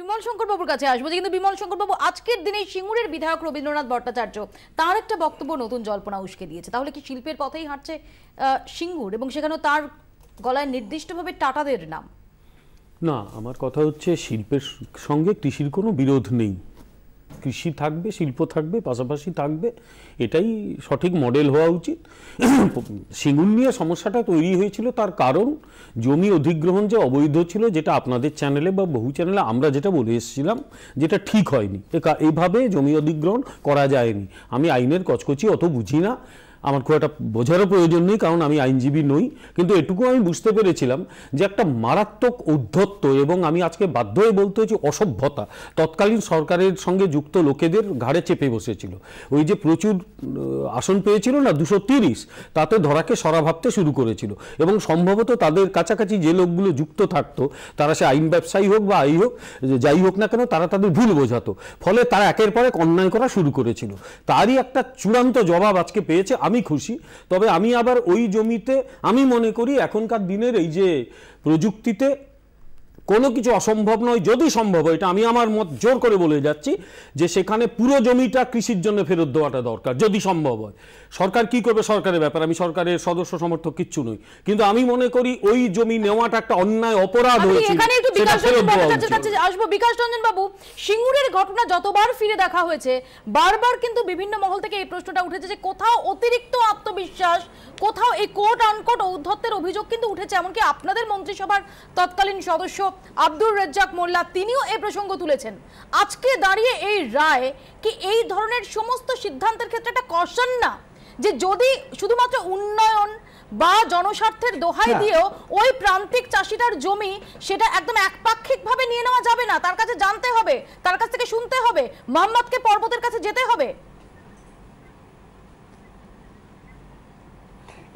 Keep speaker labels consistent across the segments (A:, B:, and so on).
A: বিমল শঙ্কর বাবুর কাছে আসবো, কিন্তু বিমল শঙ্কর বাবু আজকের দিনে সিঙ্গুরের বিধায়ক রবীন্দ্রনাথ ভট্টাচার্য তার একটা বক্তব্য নতুন জল্পনা উস্কে দিয়েছে। তাহলে কি শিল্পের পথেই হাঁটছে সিঙ্গুর, এবং সেখানেও তার গলায় নির্দিষ্টভাবে টাটাদের নাম?
B: না, আমার কথা হচ্ছে শিল্পের সঙ্গে কৃষির কোনো বিরোধ নেই। কৃষি থাকবে, শিল্প থাকবে, পাশাপাশি থাকবে, এটাই সঠিক মডেল হওয়া উচিত। সিঙ্গুর নিয়ে সমস্যাটা তৈরি হয়েছিল তার কারণ জমি অধিগ্রহণ যে অবৈধ ছিল, যেটা আপনাদের চ্যানেলে বা বহু চ্যানেলে আমরা যেটা বলে এসেছিলাম, যেটা ঠিক হয়নি। এইভাবে জমি অধিগ্রহণ করা যায়নি। আমি আইনের কচকচি অত বুঝি না, আমার খুব একটা বোঝারও প্রয়োজন নেই, কারণ আমি আইনজীবী নই। কিন্তু এটুকু আমি বুঝতে পেরেছিলাম যে একটা মারাত্মক ঔদ্ধত্য, এবং আমি আজকে বাধ্য হয়ে বলতে হচ্ছে অসভ্যতা তৎকালীন সরকারের সঙ্গে যুক্ত লোকেদের ঘাড়ে চেপে বসেছিল। ওই যে প্রচুর আসন পেয়েছিল না, 230, তাতে ধরাকে সরা ভাবতে শুরু করেছিল। এবং সম্ভবত তাদের কাছাকাছি যে লোকগুলো যুক্ত থাকতো, তারা সে আইন ব্যবসায়ী হোক বা যাই হোক না কেন, তারা তাদের ভুল বোঝাতো। ফলে তারা একের পর এক অন্যায় করা শুরু করেছিল। তারই একটা চূড়ান্ত জবাব আজকে পেয়েছে। আমি খুশি। তবে আমি আবার ওই জমিতে আমি মনে করি এখনকার দিনের এই যে প্রযুক্তিতে কোনো কিছু অসম্ভব নয়, যদি সম্ভব হয়, এটা আমি আমার মত জোর করে বলে যাচ্ছি, যে সেখানে পুরো জমিটা কৃষির জন্য ফেরত দেওয়াটা দরকার, যদি সম্ভব হয়। সরকার কি করবে সরকারের ব্যাপার, আমি সরকারের সদস্য সমর্থক কিচ্ছু নই, কিন্তু আমি মনে করি ওই জমি নেওয়াটা একটা অন্যায় অপরাধ হয়েছিল।
A: আসবো বিকাশ রঞ্জন বাবু, সিঙ্গুরের ঘটনা যতবার ফিরে দেখা হয়েছে, বারবার কিন্তু বিভিন্ন মহল থেকে এই প্রশ্নটা উঠেছে যে কোথাও অতিরিক্ত আত্মবিশ্বাস, কোথাও এই কোট আনকোট ঔদ্ধত্যের অভিযোগ কিন্তু উঠেছে। এমনকি আপনাদের মন্ত্রিসভার তৎকালীন সদস্য আব্দুর রাজ্জাক মোল্লা, তিনিও এই প্রসঙ্গ তুলেছেন। আজকে দাঁড়িয়ে এই রায় কি এই ধরনের সমস্ত সিদ্ধান্তের ক্ষেত্রে একটা কশন না, যে যদি শুধুমাত্র উন্নয়ন বা জনস্বার্থের দোহাই দিয়েও ওই প্রান্তিক চাষিটার জমি সেটা একদম একপাক্ষিকভাবে নিয়ে নেওয়া যাবে না, তার কাছে জানতে হবে, তার কাছ থেকে শুনতে হবে, মোহাম্মদকে পর্বতের কাছে যেতে হবে?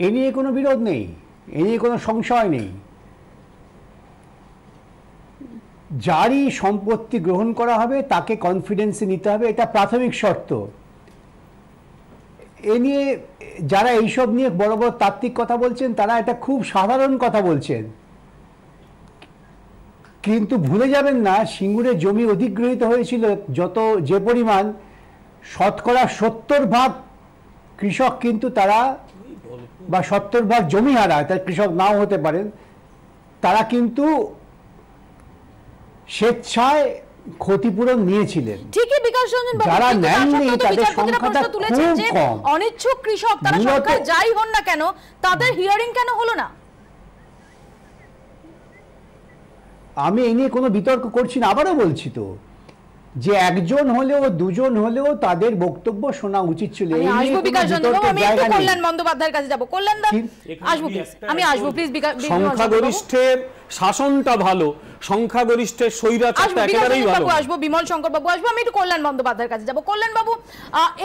C: এ নিয়ে কোনো বিরোধ নেই, এ নিয়ে কোনো সংশয় নেই। যারই সম্পত্তি গ্রহণ করা হবে তাকে কনফিডেন্সে নিতে হবে, এটা প্রাথমিক শর্ত। এ নিয়ে যারা এইসব নিয়ে বড় বড় তাত্ত্বিক কথা বলছেন, তারা এটা খুব সাধারণ কথা বলছেন। কিন্তু ভুলে যাবেন না, সিঙ্গুরে জমি অধিগ্রহিত হয়েছিল যে পরিমাণ, 70% কৃষক কিন্তু তারা, বা 70% জমি হারা, তার কৃষক নাও হতে পারেন, তারা কিন্তু স্বেচ্ছায় ক্ষতিপূরণ নিয়েছিলেন।
A: ঠিকই বিকাশ রঞ্জন বাবু,
C: যারা নেননি তাদের সংখ্যাটা খুব কম।
A: অনিচ্ছুক কৃষক তারা সংখ্যায় যাই হন না কেন, তাদের হিয়ারিং কেন হলো না?
C: আমি এই নিয়ে কোনো বিতর্ক করছি না, আবারও বলছি তো, যে একজন হলেও দুজন হলেও তাদের বক্তব্য শোনা উচিত ছিল।
A: কল্যাণ বন্দ্যোপাধ্যায়ের কাছে যাবো। কল্যাণ দা আসবো প্লিজ, আমি আসবো প্লিজ।
B: সংখ্যাগরিষ্ঠের শাসনটা ভালো, সংখ্যাগরিষ্ঠের স্বৈরাচারটা একেবারেই ভালো।
A: আসবো বিমল শঙ্কর বাবু, আসবো। আমি একটু কল্যাণ বন্দ্যোপাধ্যায়ের কাছে যাবো। কল্যাণ বাবু,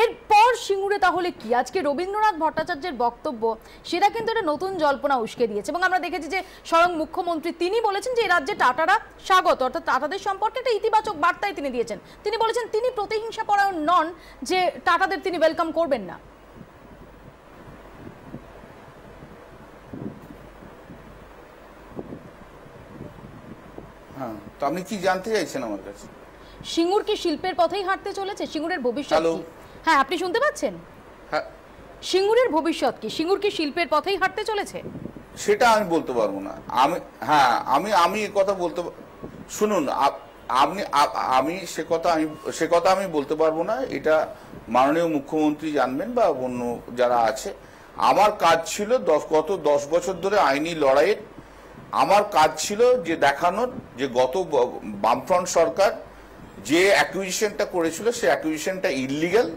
A: এরপর সিঙ্গুরে তাহলে কি? আজকে রবীন্দ্রনাথ ভট্টাচার্যের বক্তব্য, সেটা কিন্তু একটা নতুন জল্পনা উস্কে দিয়েছে, এবং আমরা দেখেছি যে স্বয়ং মুখ্যমন্ত্রী তিনি বলেছেন যে এই রাজ্যে টাটারা স্বাগত, অর্থাৎ টাটাদের সম্পর্কে একটা ইতিবাচক বার্তাই তিনি দিয়েছেন। তিনি বলেছেন তিনি প্রতিহিংসা পরায়ণ নন, যে টাটাদের তিনি ওয়েলকাম করবেন না।
D: হ্যাঁ, তো আপনি কি জানতে চাইছেন আমার কাছে?
A: সিঙ্গুর কি শিল্পের পথেই হাঁটতে চলেছে? সিঙ্গুরের ভবিষ্যৎ কি? হ্যাঁ, আপনি শুনতে পাচ্ছেন?
D: হ্যাঁ,
A: সিঙ্গুরের ভবিষ্যৎ কি? সিঙ্গুর কি শিল্পের পথেই হাঁটতে চলেছে?
D: সেটা আমি বলতে পারবো না। আমি এই কথা বলতে, শুনুন, আমি সে কথা আমি বলতে পারবো না। এটা মাননীয় মুখ্যমন্ত্রী জানবেন বা অন্য যারা আছে। আমার কাজ ছিল গত 10 বছর ধরে আইনি লড়াইয়ের, আমার কাজ ছিল যে দেখানোর যে গত বামফ্রন্ট সরকার যে অ্যাকুইজিশনটা করেছিল, সে অ্যাকুইজিশনটা ইললিগাল।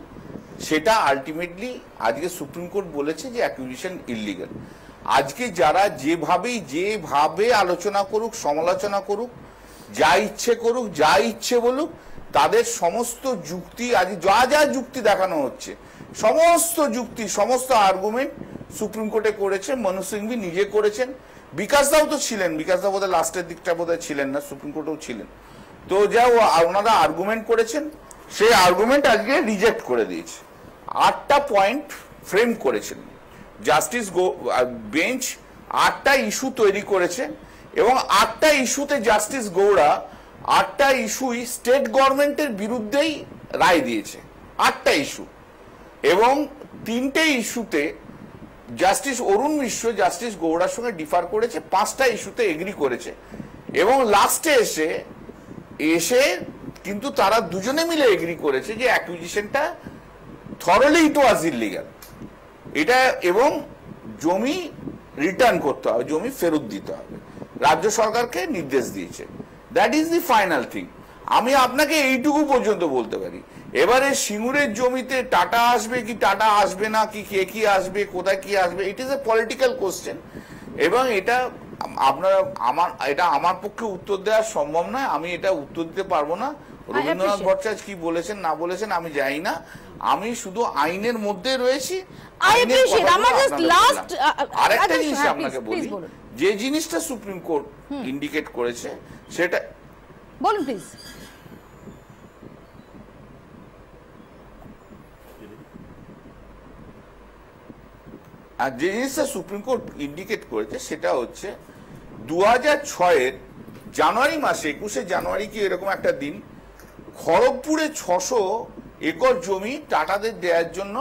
D: সেটা আলটিমেটলি আজকে সুপ্রিম কোর্ট বলেছে যে অ্যাকুইজিশন ইললিগাল। আজকে যারা যেভাবে আলোচনা করুক, সমালোচনা করুক, যা ইচ্ছে করুক, যা ইচ্ছে বলুক, তাদের সমস্ত যুক্তি, আজ যা যুক্তি দেখানো হচ্ছে, সমস্ত যুক্তি, সমস্ত আর্গুমেন্ট সুপ্রিম কোর্টে করেছে। মনু সিংভি নিজে করেছেন, বিকাশ দাও তো ছিলেন, বিকাশ দাও বোধহয় লাস্টের দিকটা বোধহয় ছিলেন না, সুপ্রিম কোর্টেও ছিলেন। তো যা ওনারা আর্গুমেন্ট করেছেন, সেই আর্গুমেন্ট আজকে রিজেক্ট করে দিয়েছে। 8টা পয়েন্ট ফ্রেম করেছেন জাস্টিস বেঞ্চ, 8টা ইস্যু তৈরি করেছে, এবং 8টা ইস্যুতে জাস্টিস গৌড়া 8টা ইস্যুই স্টেট গভর্নমেন্টের বিরুদ্ধেই রায় দিয়েছে, 8টা ইস্যু, এবং 3টে ইস্যুতে জাস্টিস অরুণ মিশ্র জাস্টিস গৌড়ার সঙ্গে ডিফার করেছে, 5টা ইস্যুতে এগ্রি করেছে, এবং লাস্টে এসে কিন্তু তারা দুজনে মিলে এগ্রি করেছে যে অ্যাকুইজিশনটা থরলি ইট ওয়াজ ইলিগাল, এটা, এবং জমি রিটার্ন করতে হবে, জমি ফেরত দিতে হবে, রাজ্য সরকারকে নির্দেশ দিয়েছে। That is the final thing. আমি আপনাকে এইটুকু পর্যন্ত বলতে পারি। এবারে সিঙ্গুরের জমিতে টাটা আসবে কি টাটা আসবে না, কি কে কি আসবে, কোথায় কি আসবে, it is a political question, এবং এটা আমার পক্ষে উত্তর দেওয়া সম্ভব নয়, আমি এটা উত্তর দিতে পারবো না। রবীন্দ্রনাথ ভট্টাচার্য কি বলেছেন না বলেছেন আমি জানি না, আমি শুধু আইনের মধ্যে রয়েছি। আরেকটা জিনিস আপনাকে বলি, যে জিনিসটা সুপ্রিম কোর্ট ইন্ডিকেট করেছে সেটা
A: বলুন প্লিজ।
D: আর যে জিনিসটা সুপ্রিম কোর্ট ইন্ডিকেট করেছে সেটা হচ্ছে 2006-এর জানুয়ারি মাসে, 21শে জানুয়ারি কি এরকম একটা দিন, খড়গপুরে 600 একর জমি টাটাদের দেওয়ার জন্য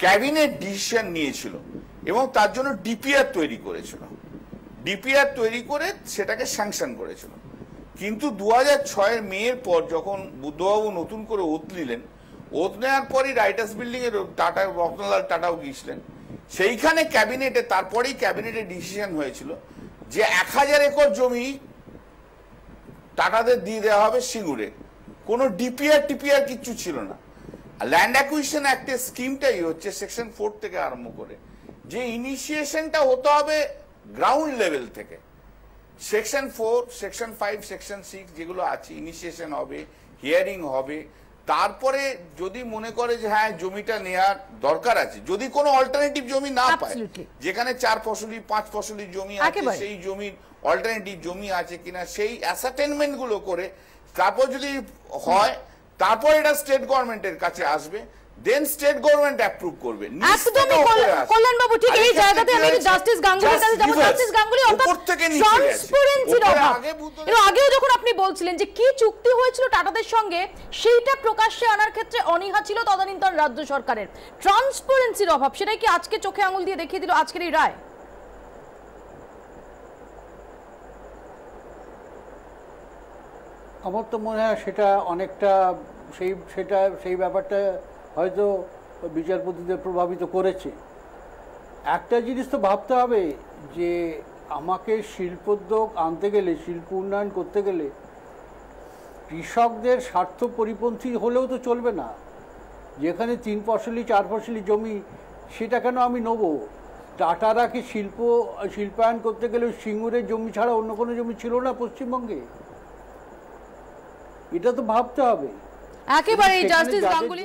D: ক্যাবিনেট ডিসিশন নিয়েছিল, এবং তার জন্য ডিপিআর তৈরি করেছিল, ডিপিআর তৈরি করে সেটাকে স্যাংশন করেছিল। কিন্তু 2006-এর মেয়ের পর যখন বুদ্ধবাবু নতুন করে ওত নিলেন, ওত নেওয়ার পরই রাইটার্স বিল্ডিং এর টাটা, রত্নলাল টাটাও গিয়েছিলেন, সেইখানে ক্যাবিনেটে, তারপরেই ক্যাবিনেটে ডিসিশন হয়েছিল যে 1000 একর জমি টাটাদের দিয়ে দেওয়া হবে সিঙ্গুরে, কোনো ডিপিআর কিচ্ছু ছিল না। ল্যান্ড অ্যাকুইজিশন অ্যাক্টের স্কিমটাই হচ্ছে সেকশন 4 থেকে আরম্ভ করে যে ইনিশিয়েশনটা হতে হবে গ্রাউন্ড লেভেল থেকে, সেকশন 4, সেকশন 5, সেকশন 6 যেগুলো আছে, ইনিশিয়েশন হবে, হিয়ারিং হবে, তারপরে যদি মনে করে যে হ্যাঁ জমিটা নেওয়ার দরকার আছে, যদি কোনো অল্টারনেটিভ জমি না পায়, যেখানে 4 ফসলি 5 ফসলি জমি আছে, সেই জমির অল্টারনেটিভ জমি আছে কিনা সেই অ্যাসার্টেনমেন্ট গুলো করে তারপর যদি হয়, তারপর এটা স্টেট গভর্নমেন্টের কাছে আসবে, দেন স্টেট গভর্নমেন্ট অ্যাপ্রুভ করবে।
A: একদমই কল্যাণ বাবু, ঠিক এই জায়গাতে আমি জাস্টিস গাঙ্গুলির কাছে যাব। জাস্টিস গাঙ্গুলি, অর্থাৎ ট্রান্সপারেন্সির অভাব, এর আগেও যখন আপনি বলছিলেন যে কি চুক্তি হয়েছিল টাটাদের সঙ্গে, সেইটা প্রকাশ্যে আনার ক্ষেত্রে অনীহা ছিল তদানীন্তন রাজ্য সরকারের, ট্রান্সপারেন্সির অভাব, সেটাই কি আজকে চোখে আঙুল দিয়ে দেখিয়ে দিল আজকের এই রায়?
E: আমার তো মনে হয় সেটা অনেকটা সেই ব্যাপারটা হয়তো বিচারপতিদের প্রভাবিত করেছে। একটা জিনিস তো ভাবতে হবে যে আমাকে শিল্পোদ্যোগ আনতে গেলে, শিল্প উন্নয়ন করতে গেলে কৃষকদের স্বার্থ পরিপন্থী হলেও তো চলবে না। যেখানে 3 ফসলি 4 ফসলি জমি, সেটা কেন আমি নেব? টাটারা কি শিল্পায়ন করতে গেলে সিঙ্গুরের জমি ছাড়া অন্য কোনো জমি ছিল না পশ্চিমবঙ্গে? এটা তো ভাবতে হবে
A: একেবারে। জাস্টিস গাঙ্গুলি